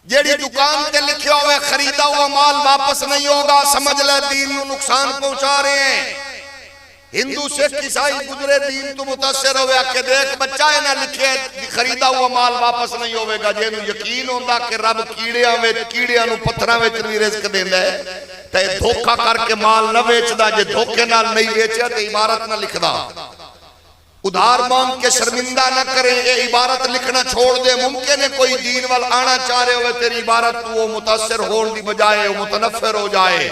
جیڑی دکان کے لکھے ہوئے خریدا ہوا مال واپس نہیں ہوگا، سمجھ لے دین نو نقصان پہنچا رہے ہیں۔ ہندو سکھ عیسائی گزرے دین تو متاثر ہوئے کہ دیکھ بچہ ہے نہ لکھے خریدا ہوا مال واپس نہیں ہوئے گا، جے نو یقین ہوندہ کہ رب کیڑیاں نو پتھراں وچ نہیں رزق دیندا ہے تے دھوکا کر کے مال نہ ویچدا، جے دھوکے نال نہیں ویچیا تے عبارت نہ لکھدا، ادھار مانگ کے شرمندہ نہ کریں، یہ عبارت لکھنا چھوڑ دے۔ ممکن ہے کوئی دین وال آنا چاہ رہے ہوئے تیری عبارت تو وہ متاثر ہون دی بجائے وہ متنفر ہو جائے،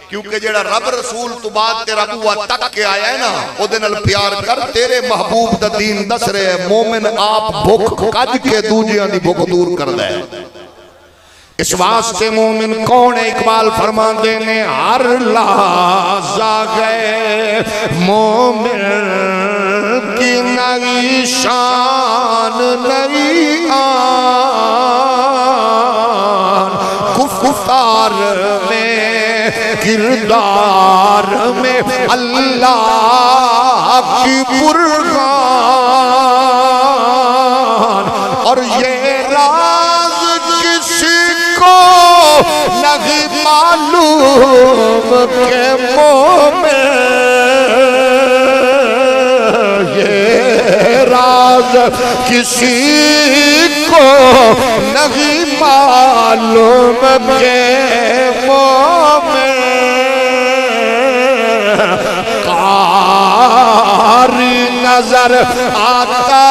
کیونکہ جیڑا رب رسول تو بعد تیرا بوا تک کے آیا ہے نا او دے نال پیار کر، تیرے محبوب دا دین دس رہے ہیں مومن آپ بھوک کج کے دوجیاں دی بھوک دور کر دے۔ اس واسطے مومن کون ہے؟ اقبال فرما دینے ہر لحظہ گئے مومن کی نئی شان نئی آن، گفتار میں کردار میں اللہ کی برہان، اور یہ راز کسی کو نہیں معلوم کہ مومن، یہ راز کسی کو نہیں معلوم کہ مومن قاری نظر آتا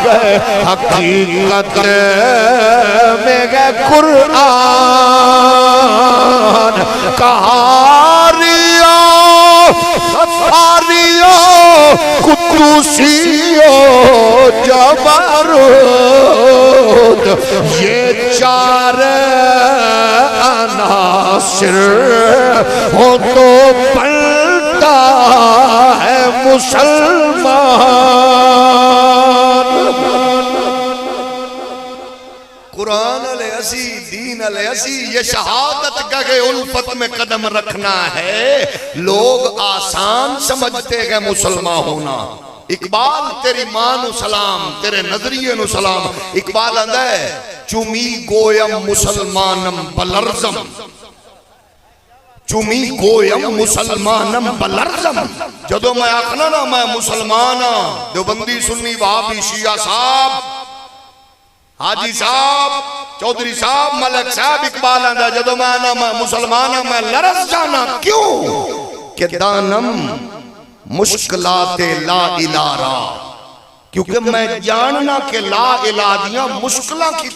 ہے حقیقت میں قرآن، کہاریوں غفاریوں قدوسیوں جبروت، یہ چار عناصر ہو تو بنتا ہے مسلمان۔ قرآن علیہ اسی دین علیہ اسی یہ شہادت کا کہ الفت میں قدم رکھنا ہے، لوگ آسان سمجھتے ہیں مسلمان ہونا۔ اقبال تیری ماں نو سلام، تیرے نظریے نو سلام، اقبال آندہ ہے چومی گویم مسلمانم بلرزم، چومی گویم مسلمانم بلرزم، جدو میں آخنا نا میں مسلمانا، دیوبندی سنی وہابی شیعہ صاحب حاجی صاحب چودھری صاحب ملک صاحب اقبال آندہ جدو میں آنا میں مسلمانا میں لرز جانا، کیوں کہ دانم مشکلات لا الہ را، کیونکہ میں جاننا کہ لا الہ دیاں مشکلہ کی